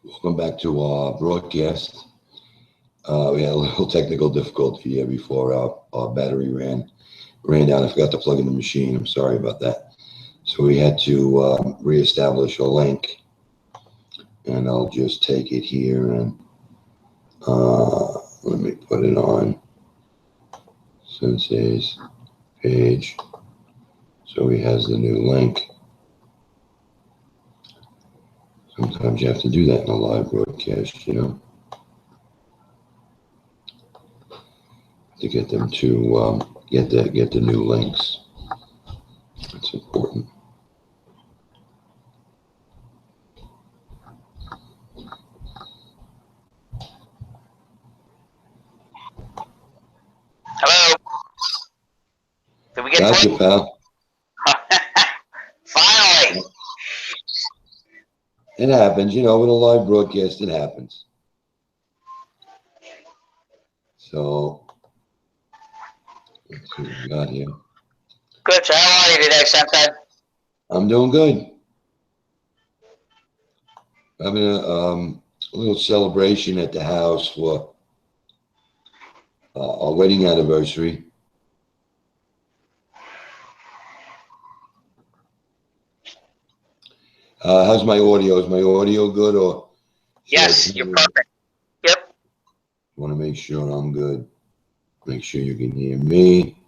Welcome back to our broadcast. We had a little technical difficulty here before our battery ran down. I forgot to plug in the machine. I'm sorry about that. So we had to reestablish a link, and I'll just take it here and let me put it on Sensei's page. So he has the new link. Sometimes you have to do that in a live broadcast, you know, to get them to get the new links. That's important. Hello. Did we get Gotcha, through? pal. Finally. It happens, you know, with a live broadcast, it happens. So, let's see what we got here. Good. So how are you today, Sensei? I'm doing good. Having a little celebration at the house for our wedding anniversary. How's my audio? Is my audio good, or? Yes, you're perfect. Yep. Want to make sure I'm good. Make sure you can hear me.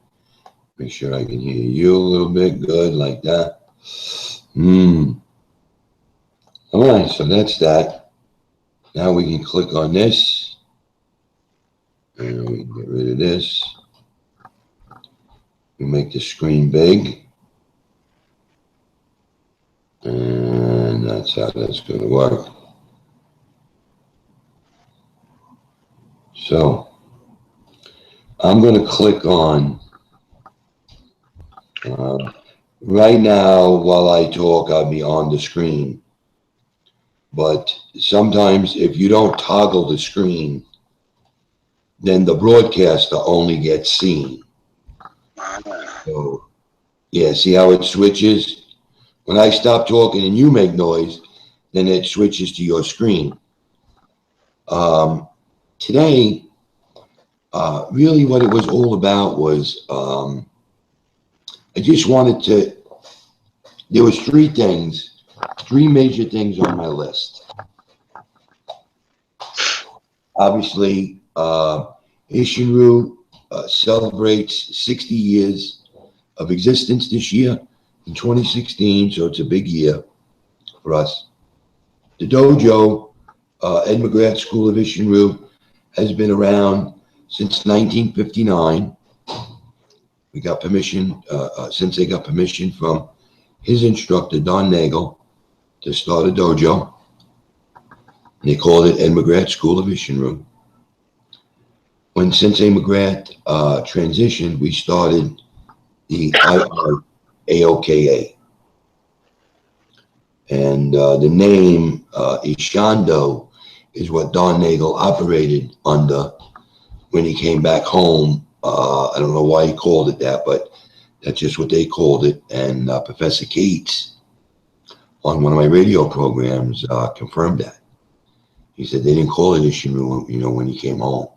Make sure I can hear you a little bit. Good, like that. All right, so that's that. Now we can click on this. And we can get rid of this. We make the screen big. And that's how that's going to work. So I'm going to click on, right now while I talk, I'll be on the screen. But sometimes if you don't toggle the screen, then the broadcaster only gets seen. So, yeah, see how it switches? When I stop talking and you make noise, then it switches to your screen. Today, really what it was all about was I just wanted to, there was three major things on my list. Obviously, Ishinru celebrates 60 years of existence this year in 2016, so it's a big year for us. The dojo, Ed McGrath School of Ishinru, has been around since 1959. We got permission, Sensei got permission from his instructor, Don Nagel, to start a dojo. And they called it Ed McGrath School of Ishinru. When Sensei McGrath transitioned, we started the IIAOKA. And the name Ishando is what Don Nagel operated under when he came back home. I don't know why he called it that, but that's just what they called it. And Professor Cates, on one of my radio programs, confirmed that. He said they didn't call it Ishinru, you know, when he came home.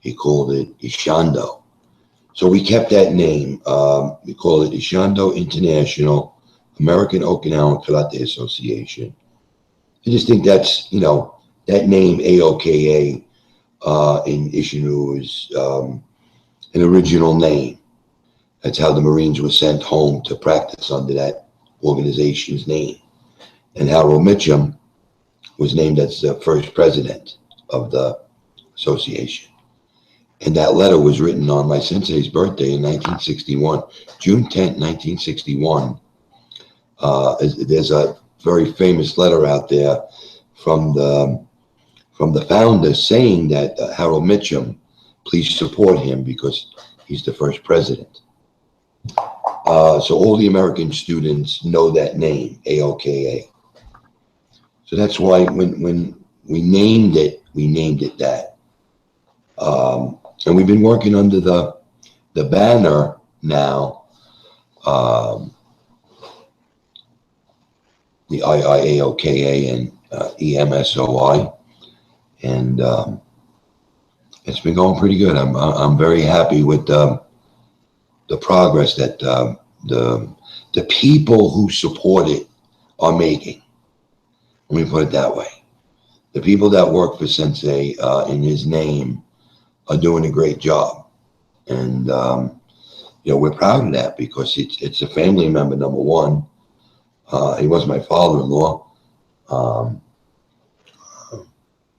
He called it Ishando. So we kept that name. We call it Ishando International American Okinawan Karate Association. I just think that's, you know, that name AOKA in Ishinru is an original name. That's how the Marines were sent home to practice under that organization's name. And Harold Mitchum was named as the first president of the association. And that letter was written on my sensei's birthday in 1961, June 10th, 1961. There's a very famous letter out there from the founder saying that Harold Mitchum, please support him because he's the first president. So all the American students know that name, AOKA. So that's why when we named it that. And we've been working under the banner now the IIAOKA and EMSOI, and it's been going pretty good. I'm very happy with the progress that the people who support it are making. Let me put it that way. The people that work for Sensei in his name are doing a great job, and you know, we're proud of that because it's a family member. Number one, he was my father-in-law,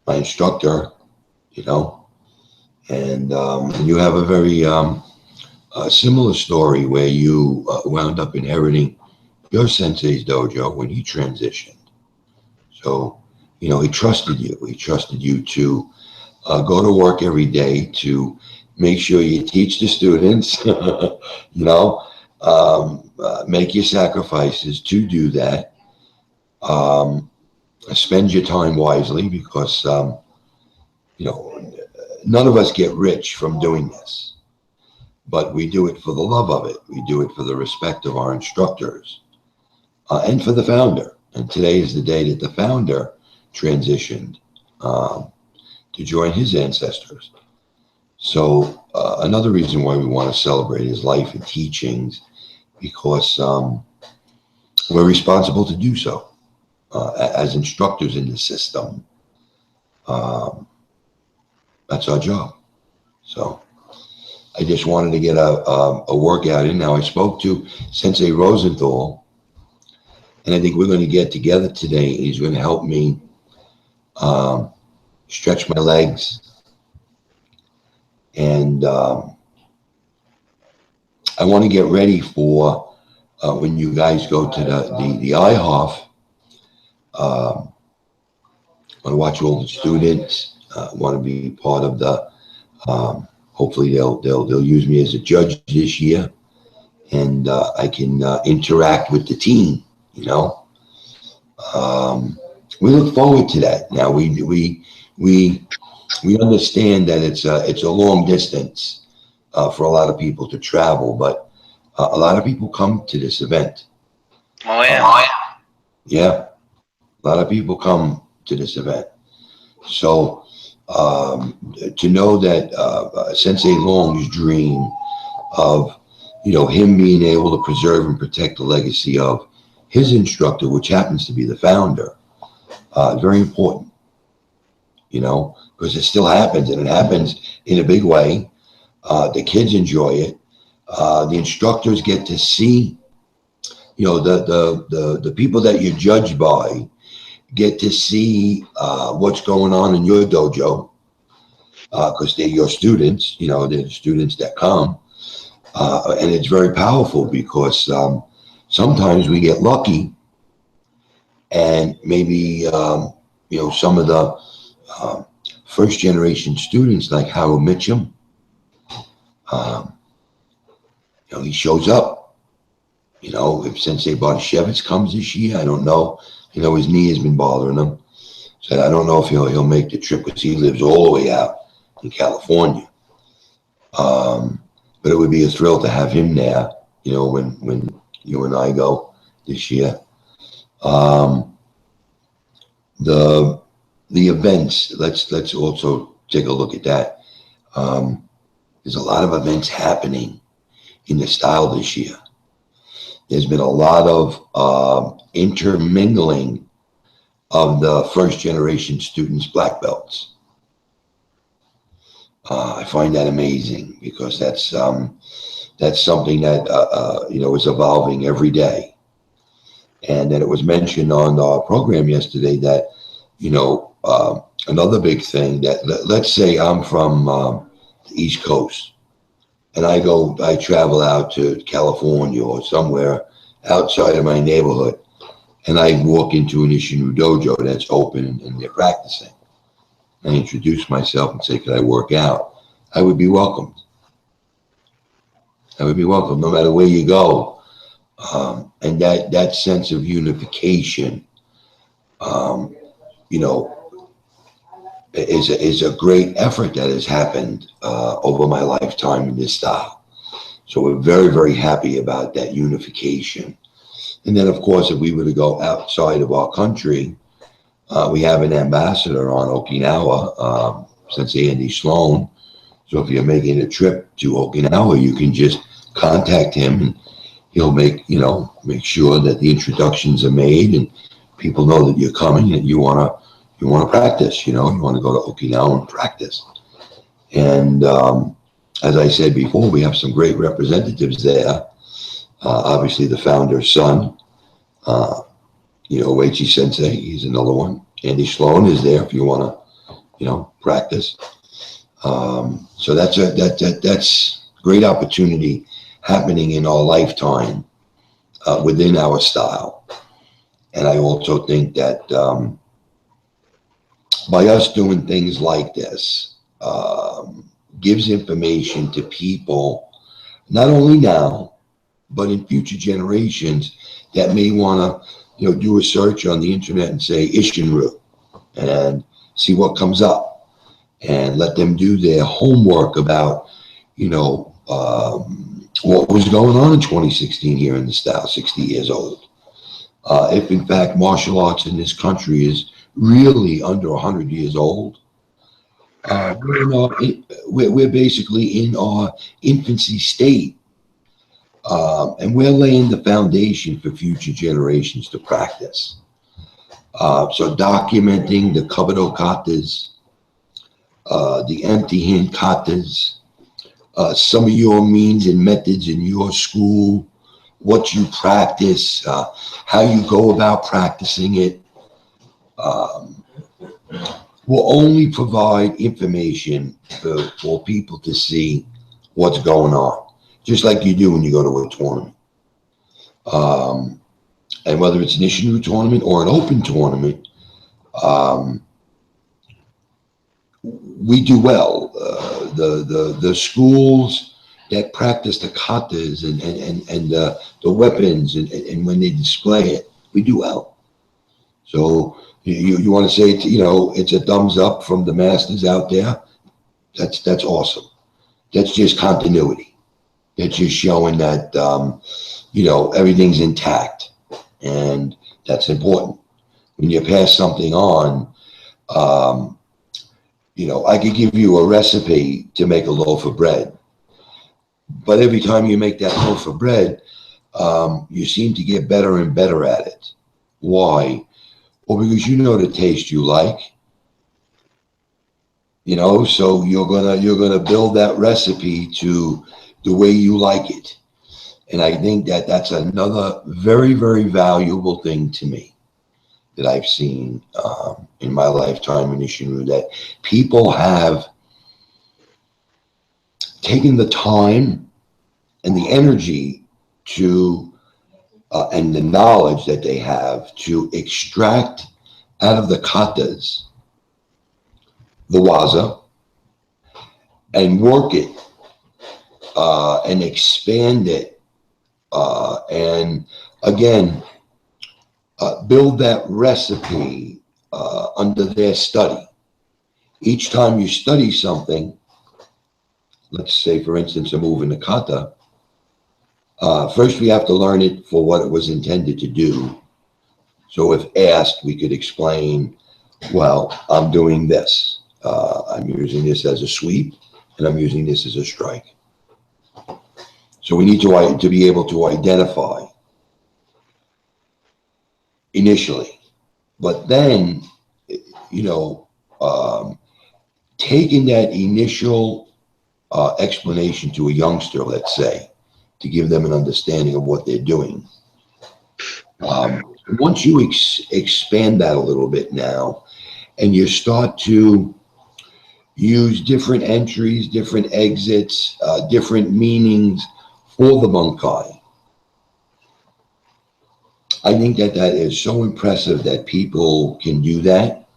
my instructor, you know, and you have a very similar story where you wound up inheriting your sensei's dojo when he transitioned. So, you know, he trusted you. He trusted you to go to work every day to make sure you teach the students, you know, make your sacrifices to do that. Spend your time wisely because, you know, none of us get rich from doing this, but we do it for the love of it. We do it for the respect of our instructors and for the founder. And today is the day that the founder transitioned to join his ancestors. So another reason why we want to celebrate his life and teachings, because we're responsible to do so as instructors in the system. That's our job. So I just wanted to get a workout in. Now I spoke to Sensei Rosenthal, and I think we're going to get together today. He's going to help me stretch my legs. And I want to get ready for when you guys go to the IHOF. I want to watch all the students. Want to be part of the. Hopefully they'll use me as a judge this year, and I can interact with the team. You know, we look forward to that. Now we understand that it's a long distance for a lot of people to travel, but a lot of people come to this event. Oh yeah. Yeah, a lot of people come to this event. So to know that Sensei Long's dream of, you know, him being able to preserve and protect the legacy of his instructor, which happens to be the founder, very important, you know, because it still happens, and it happens in a big way. The kids enjoy it. The instructors get to see, you know, the people that you're judged by get to see what's going on in your dojo, because they're your students, you know, they're the students that come. And it's very powerful because sometimes we get lucky, and maybe, you know, some of the first generation students like Harold Mitchum, you know, he shows up. You know, if Sensei Bartashevitz comes this year, I don't know. You know, his knee has been bothering him. So I don't know if he'll make the trip because he lives all the way out in California. But it would be a thrill to have him there, you know, when you and I go this year. The events, let's also take a look at that. There's a lot of events happening in the style this year. There's been a lot of intermingling of the first generation students' black belts. I find that amazing because that's something that you know, is evolving every day. And then it was mentioned on our program yesterday that, you know, another big thing that let's say I'm from the East Coast, and I travel out to California or somewhere outside of my neighborhood, and I walk into an Isshinryu dojo that's open and they're practicing. I introduce myself and say, could I work out? I would be welcomed. I would be welcome no matter where you go. And that sense of unification, you know, is a great effort that has happened over my lifetime in this style. So we're very, very happy about that unification. And then, of course, if we were to go outside of our country, we have an ambassador on Okinawa, Sensei Andy Sloan. So if you're making a trip to Okinawa, you can just contact him, and he'll make sure that the introductions are made and people know that you're coming and you want to practice. You want to go to Okinawa and practice. And as I said before, we have some great representatives there. Obviously, the founder's son, Oichi Sensei, he's another one. Andy Sloan is there if you want to, practice. So that's great opportunity happening in our lifetime within our style. And I also think that by us doing things like this, gives information to people, not only now, but in future generations that may want to, do a search on the internet and say Ishinru and see what comes up, and let them do their homework about, what was going on in 2016 here in the style, 60 years old. If in fact martial arts in this country is really under 100 years old, we're basically in our infancy state, and we're laying the foundation for future generations to practice. So documenting the Kabuto katas, the empty hand katas, some of your means and methods in your school, what you practice, how you go about practicing it, will only provide information for people to see what's going on, just like you do when you go to a tournament. And whether it's an Ishinru tournament or an open tournament, we do well. The schools that practice the katas and the weapons and when they display it, we do well. So you want to say it's a thumbs up from the masters out there. That's awesome. That's just continuity. That's just showing that everything's intact, and that's important. When you pass something on, I could give you a recipe to make a loaf of bread, but every time you make that loaf of bread, you seem to get better and better at it. Why? Well, because the taste you like, so you're gonna build that recipe to the way you like it. And I think that that's another very, very valuable thing to me that I've seen in my lifetime in Ishinru, that people have taken the time and the energy to and the knowledge that they have to extract out of the katas the waza and work it and expand it, and again build that recipe under their study. Each time you study something, let's say for instance a move in the kata, first we have to learn it for what it was intended to do. So if asked, we could explain, well, I'm doing this. I'm using this as a sweep, and I'm using this as a strike. So we need to be able to identify initially, but then, taking that initial explanation to a youngster, let's say, to give them an understanding of what they're doing. Once you expand that a little bit now, and you start to use different entries, different exits, different meanings for the bunkai, I think that is so impressive that people can do that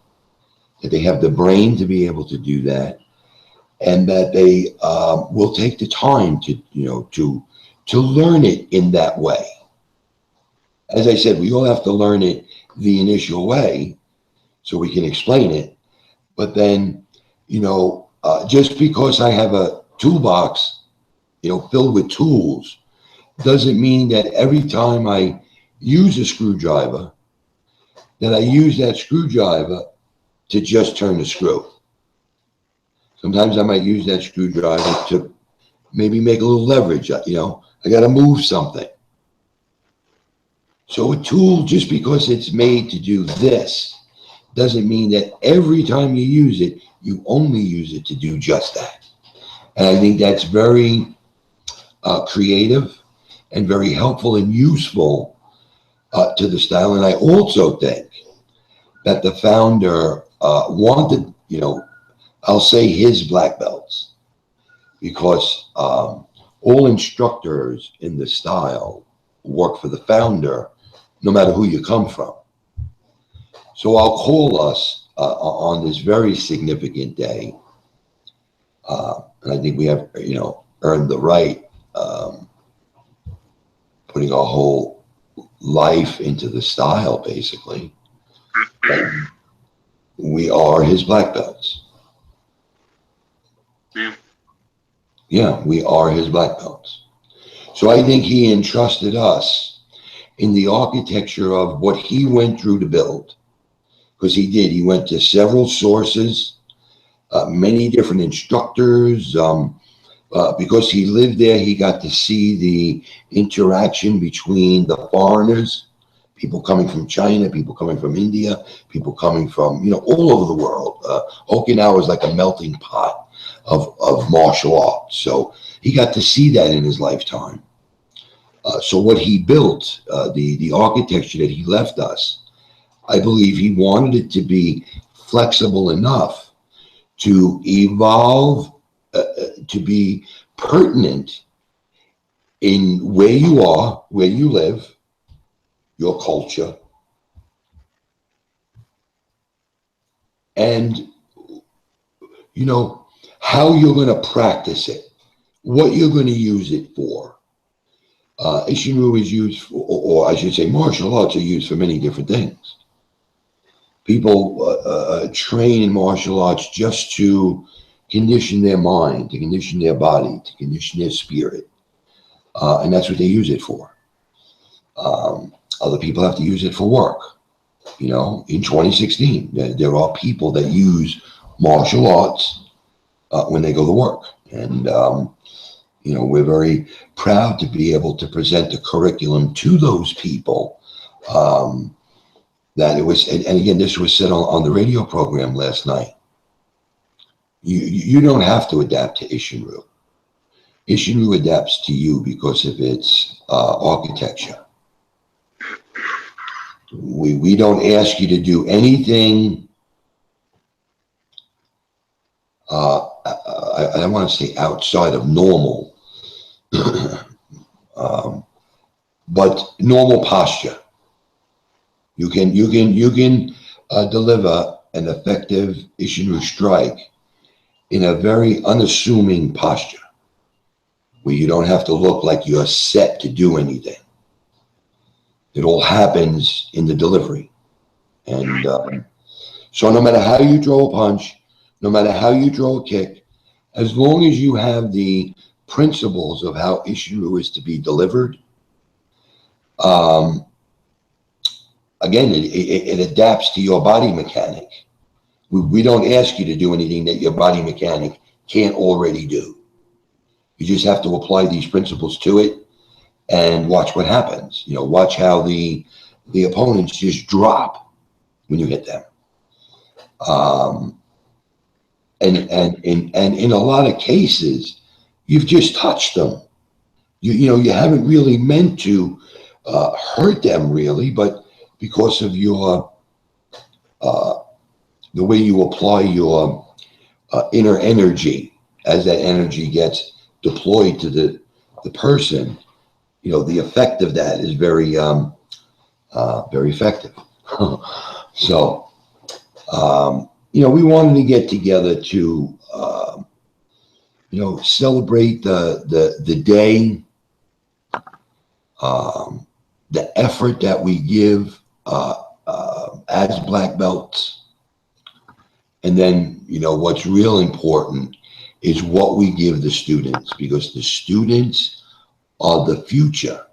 they have the brain to be able to do that, and that they will take the time to learn it in that way. As I said, we all have to learn it the initial way so we can explain it. But then, just because I have a toolbox, filled with tools, doesn't mean that every time I, use a screwdriver, then I use that screwdriver to just turn the screw. Sometimes I might use that screwdriver to maybe make a little leverage. You know, I got to move something. So a tool, just because it's made to do this, doesn't mean that every time you use it, you only use it to do just that. And I think that's very creative and very helpful and useful to the style. And I also think that the founder wanted, you know, I'll say his black belts, because all instructors in the style work for the founder, no matter who you come from. So I'll call us on this very significant day, and I think we have, you know, earned the right, putting our whole life into the style, basically. We are his black belts. Yeah, we are his black belts. So I think he entrusted us in the architecture of what he went through to build, because he did. He went to several sources, many different instructors. Because he lived there, he got to see the interaction between the foreigners, people coming from China, people coming from India, people coming from, you know, all over the world. Okinawa is like a melting pot of martial arts. So he got to see that in his lifetime. So what he built, the architecture that he left us, I believe he wanted it to be flexible enough to evolve, to be pertinent in where you are, where you live, your culture, and, you know, how you're going to practice it, what you're going to use it for. Isshin-ryu is used for, or I should say martial arts are used for many different things. People train in martial arts just to condition their mind, to condition their body, to condition their spirit. And that's what they use it for. Other people have to use it for work. You know, in 2016, there are people that use martial arts when they go to work. And, you know, we're very proud to be able to present a curriculum to those people. That it was, and again, this was said on the radio program last night. You don't have to adapt to Isshin-ryu. Isshin-ryu adapts to you because of its architecture. We don't ask you to do anything. I don't want to say outside of normal, but normal posture. You can deliver an effective Isshin-ryu strike in a very unassuming posture, where you don't have to look like you're set to do anything. It all happens in the delivery. And so no matter how you throw a punch, no matter how you throw a kick, as long as you have the principles of how Isshin-ryu is to be delivered, again, it adapts to your body mechanic. We don't ask you to do anything that your body mechanic can't already do. You just have to apply these principles to it and watch what happens. You know, watch how the opponents just drop when you hit them. And in a lot of cases, you've just touched them. You know, you haven't really meant to hurt them really, but because of your the way you apply your inner energy, as that energy gets deployed to the person, you know, the effect of that is very very effective. So you know, we wanted to get together to you know, celebrate the day, the effort that we give as black belts. And then, you know, what's real important is what we give the students, because the students are the future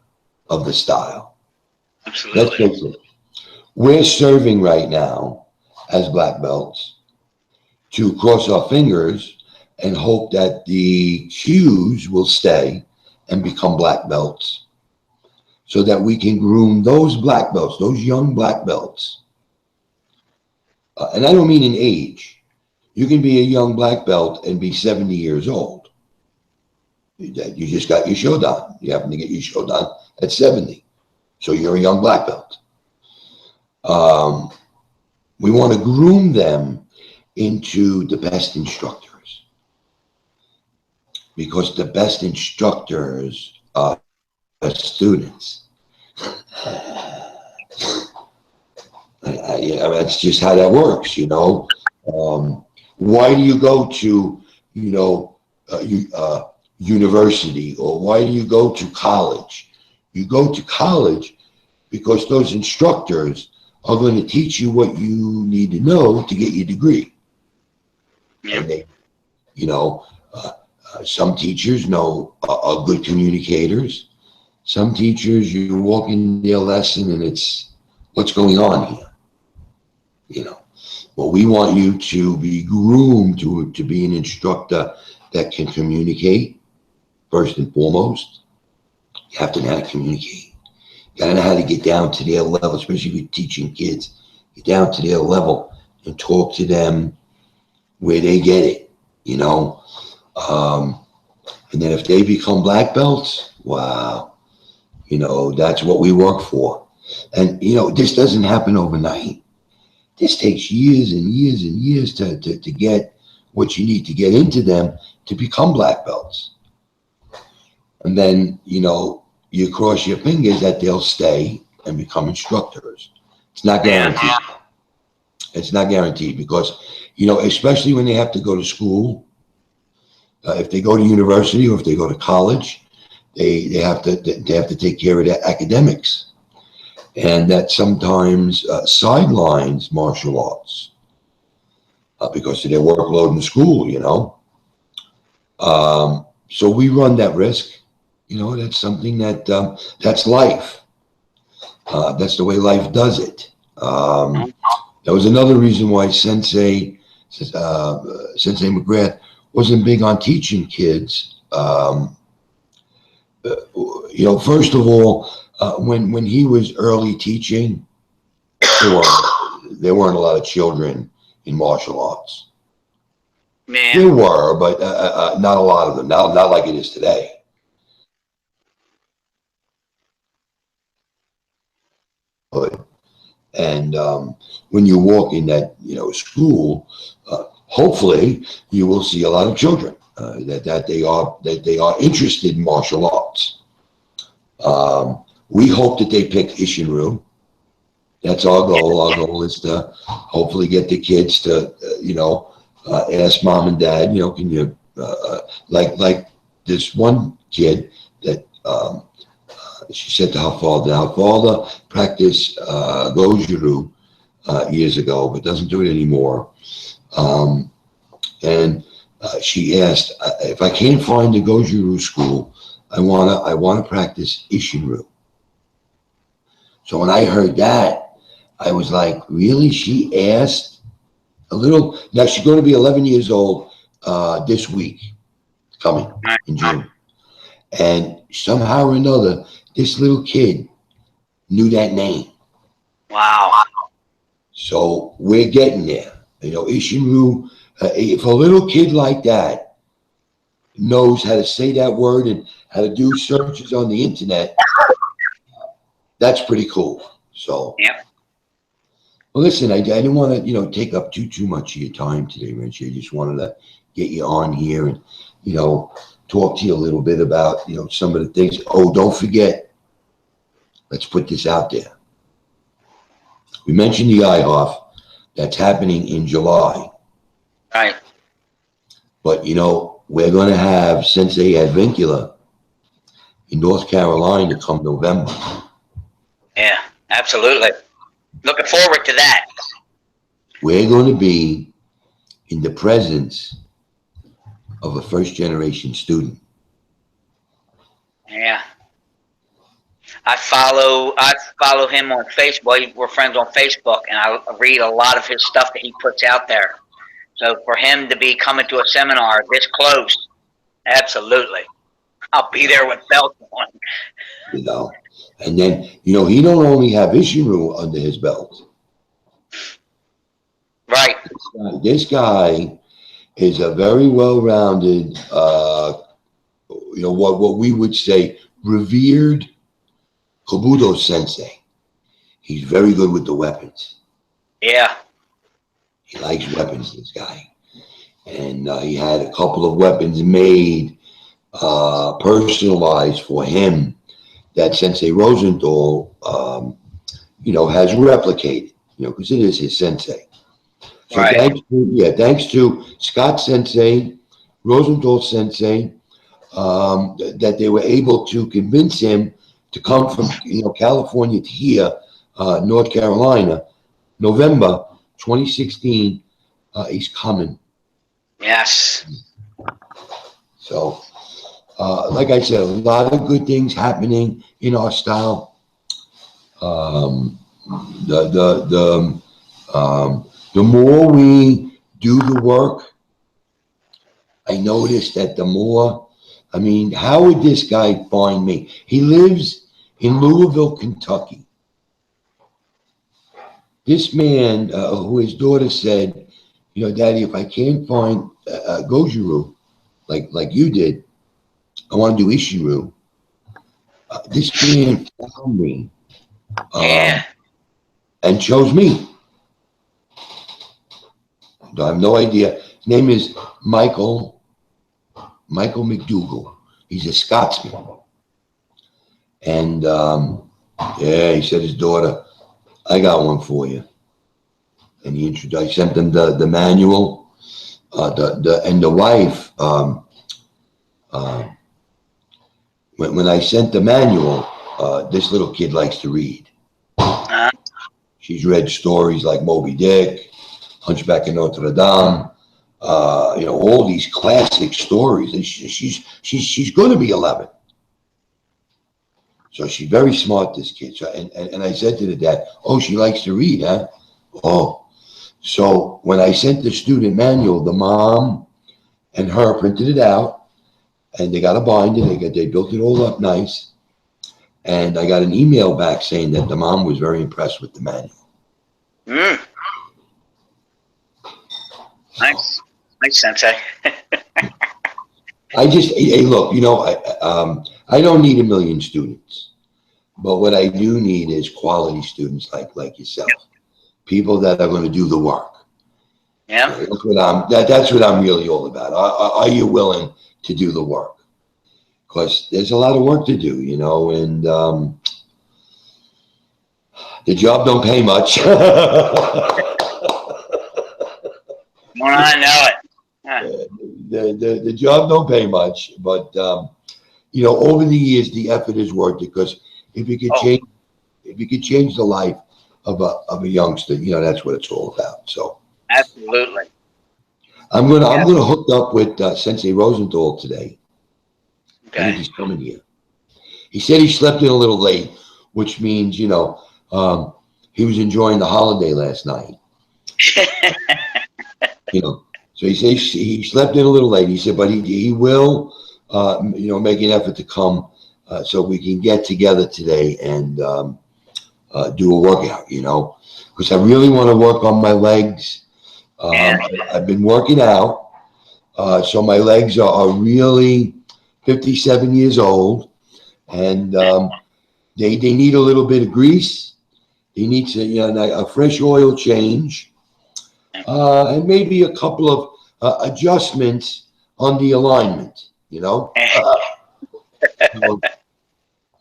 of the style. Let's face it. We're serving right now as black belts to cross our fingers and hope that the cues will stay and become black belts so that we can groom those black belts, those young black belts. And I don't mean in age. You can be a young black belt and be 70 years old. You just got your shodan. You happen to get your shodan at 70. So you're a young black belt. We want to groom them into the best instructors, because the best instructors are students. That's just how that works, you know. Why do you go to, university, or why do you go to college? You go to college because those instructors are going to teach you what you need to know to get your degree. Yeah. And they, some teachers are good communicators. Some teachers, you walk in their lesson and it's, what's going on here? Well, we want you to be groomed to be an instructor that can communicate, first and foremost. You have to know how to communicate. You gotta know how to get down to their level, especially if you're teaching kids. Get down to their level and talk to them where they get it, and then if they become black belts, wow, that's what we work for. And, this doesn't happen overnight. This takes years and years and years to get what you need to get into them to become black belts. And then, you cross your fingers that they'll stay and become instructors. It's not guaranteed. It's not guaranteed because, especially when they have to go to school, if they go to university or if they go to college, they have to take care of their academics. And that sometimes sidelines martial arts because of their workload in school, So we run that risk. That's something that's life. That's the way life does it. That was another reason why Sensei McGrath wasn't big on teaching kids. First of all, when he was early teaching, there weren't a lot of children in martial arts. Man. There were, but not a lot of them. Not like it is today. And when you walk in that school, hopefully you will see a lot of children that they are interested in martial arts. We hope that they pick Ishinryu. That's our goal. Our goal is to hopefully get the kids to ask mom and dad, can you like this one kid that she said to her father practiced Goju-ryu years ago, but doesn't do it anymore. And she asked, if I can't find a Goju-ryu school, I wanna practice Ishinryu. So when I heard that, I was like, really? She asked a little. Now she's going to be 11 years old this week, coming in June. And somehow or another, this little kid knew that name. Wow. So we're getting there. Ishinryu, if a little kid like that knows how to say that word and how to do searches on the internet, that's pretty cool. So, yeah. Well, listen, I didn't want to, take up too much of your time today, Rich. I just wanted to get you on here and, talk to you a little bit about, some of the things. Oh, don't forget, let's put this out there. We mentioned the IHOF that's happening in July. Right. But, we're going to have Sensei Advincula in North Carolina come November. Yeah, absolutely. Looking forward to that. We're going to be in the presence of a first-generation student. Yeah. I follow him on Facebook. We're friends on Facebook, and I read a lot of his stuff that he puts out there. So for him to be coming to a seminar this close, absolutely, I'll be there with belts on. You know, and then he don't only have Ishiru under his belt. Right. This guy is a very well-rounded, what we would say revered Kobudo Sensei. He's very good with the weapons. Yeah. He likes weapons, this guy. And he had a couple of weapons made, personalized for him that Sensei Rosenthal, has replicated, because it is his sensei. So right. Thanks to Scott Sensei, Rosenthal Sensei, that they were able to convince him to come from California to here, North Carolina, November 2016. He's coming. Yes. So, like I said, a lot of good things happening in our style. The more we do the work, I noticed that the more, how would this guy find me? He lives in Louisville, Kentucky. This man, who his daughter said, Daddy, if I can't find Gojuru, like you did, I want to do Ishiru. This man found me and chose me. I have no idea. His name is Michael McDougall. He's a Scotsman. And he said his daughter, I got one for you. And I sent them the manual. And the wife, when I sent the manual, this little kid likes to read. She's read stories like Moby Dick, Hunchback of Notre Dame, all these classic stories. And she's going to be 11. So she's very smart, this kid. So, and I said to the dad, oh, she likes to read, huh? Oh. So when I sent the student manual, the mom and her printed it out, and they got a binder. They built it all up nice. And I got an email back saying that the mom was very impressed with the manual. Nice, Sensei. Hey, look, I don't need 1 million students, but what I do need is quality students like yourself, people that are going to do the work. Yeah, that's what I'm really all about. Are you willing to do the work? Because there's a lot of work to do, and the job don't pay much. Well, I know it. The job don't pay much, but over the years the effort is worth it, because if you could change the life of a youngster, that's what it's all about. So absolutely, I'm gonna hook up with Sensei Rosenthal today. Okay. I think he's coming here. He said he slept in a little late, which means he was enjoying the holiday last night. So he says he slept in a little late. He said, but he will, make an effort to come so we can get together today and do a workout, because I really want to work on my legs. I've been working out, so my legs are really 57 years old, and they need a little bit of grease. They need a fresh oil change. And maybe a couple of adjustments on the alignment, So,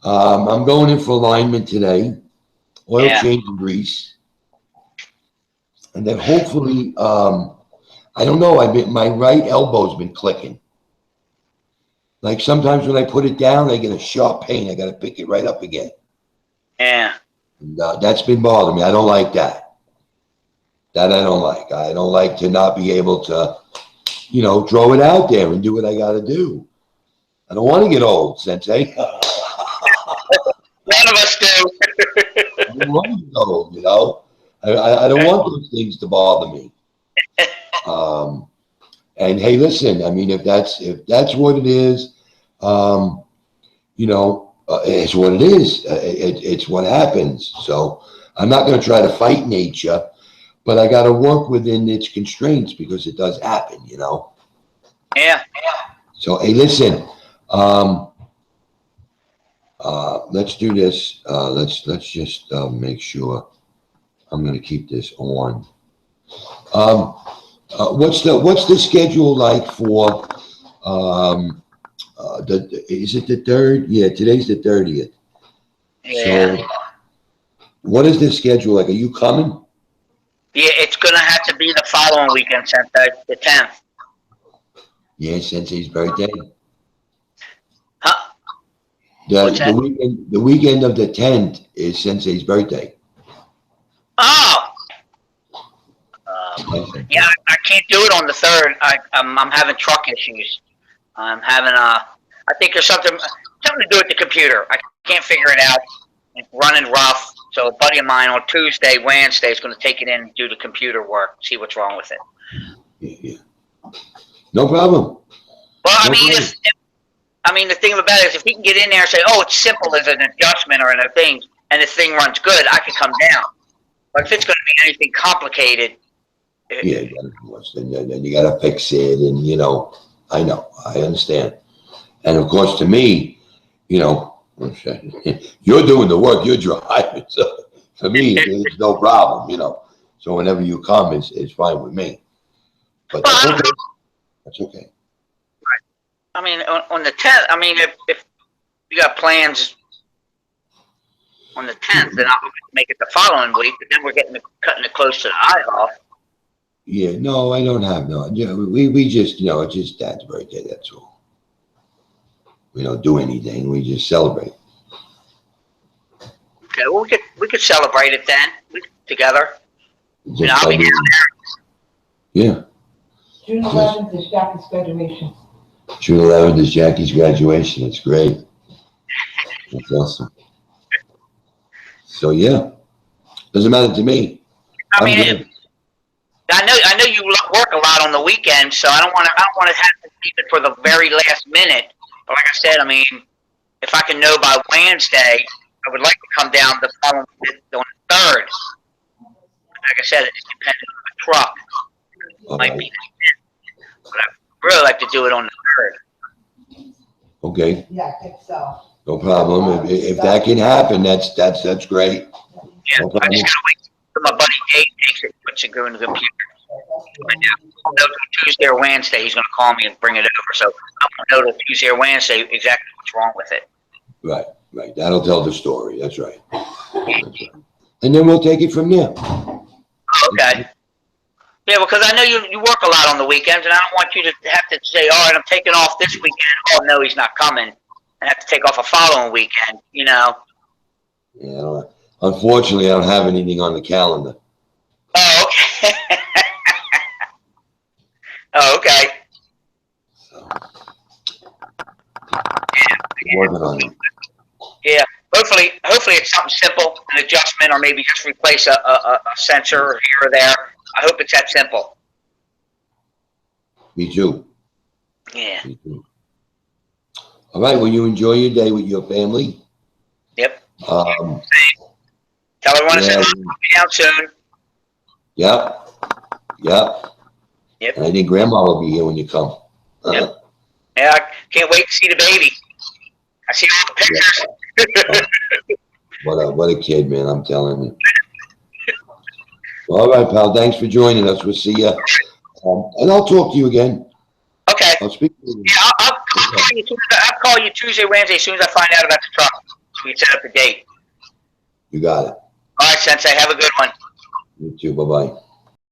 I'm going in for alignment today, oil change and grease. And then hopefully, I don't know, my right elbow's been clicking. Like sometimes when I put it down, I get a sharp pain. I got to pick it right up again. Yeah. And that's been bothering me. I don't like that. That I don't like. I don't like to not be able to, throw it out there and do what I got to do. I don't want to get old, Sensei. None of don't want to know, you know. I don't want those things to bother me. And hey, listen, I mean, if that's what it is, you know, it's what it is. It's what happens. So I'm not going to try to fight nature, but I got to work within its constraints because it does happen, you know. Yeah. So hey, listen, let's do this. Let's just make sure I'm going to keep this on. What's the schedule like for is it the 3rd? Yeah, today's the 30th. Yeah. So what is the schedule like? Are you coming? Yeah, it's going to have to be the following weekend, Sensei, the 10th. Yeah, Sensei's birthday. Huh? What's that? The weekend of the 10th is Sensei's birthday. Oh! Yeah, I can't do it on the 3rd. I'm having truck issues. I'm having I think there's something to do with the computer. I can't figure it out. It's running rough. So a buddy of mine on Tuesday, Wednesday is going to take it in and do the computer work, see what's wrong with it. Yeah. No problem. Well, I mean, the thing about it is if he can get in there and say, oh, it's simple as an adjustment or a thing, and the thing runs good, I can come down. But if it's going to be anything complicated, yeah, then you got to fix it, and you know, I understand. And of course, to me, you know, you're doing the work, you're driving. So for me, it's no problem, you know. So whenever you come, it's fine with me. But that's okay. That's okay. I mean, on the 10th, I mean, if you got plans on the 10th, then I'll make it the following week. But then we're cutting it close to the IHOP. Yeah, no, I don't have no. Yeah, we just, you know, it's just Dad's birthday. That's all. We don't do anything. We just celebrate. Okay, well, we could celebrate it then together. Just, you know, I'll be down there. Yeah. June 11th is Jackie's graduation. June 11th is Jackie's graduation. It's great. That's awesome. So yeah, doesn't matter to me. I mean, I know you work a lot on the weekend, so I don't want to have to leave it for the very last minute. But like I said, I mean, if I can know by Wednesday, I would like to come down the following on the 3rd. Like I said, it depends on the truck. It might be the 10th, but I'd really like to do it on the 3rd. Okay. Yeah, I think so. No problem. If that can happen, that's great. Yeah, No I just gotta wait for my buddy Dave takes it, puts it in the computer. I'll know Tuesday or Wednesday he's gonna call me and bring it over. So I'll know Tuesday or Wednesday exactly what's wrong with it. Right. That'll tell the story. That's right. And then we'll take it from there. Okay. Yeah, because I know you work a lot on the weekends, and I don't want you to have to say, all right, I'm taking off this weekend. Oh, no, he's not coming. And have to take off a following weekend, you know. Yeah, unfortunately, I don't have anything on the calendar. Oh, okay. Oh, okay. So, working on it. Yeah. Hopefully it's something simple, an adjustment, or maybe just replace a sensor here or there. I hope it's that simple. Me too. Yeah. Me too. All right. Well, you enjoy your day with your family. Yep. Tell everyone to send me out soon. Yep. And I think Grandma will be here when you come. Yep. Yeah, I can't wait to see the baby. I see all the pictures. What a kid, man! I'm telling you. All right, pal. Thanks for joining us. We'll see you, and I'll talk to you again. Okay. I'll speak to you. Yeah, I'll call you Tuesday, Wednesday as soon as I find out about the truck. We set up a date. You got it. All right, Sensei. Have a good one. You too. Bye-bye.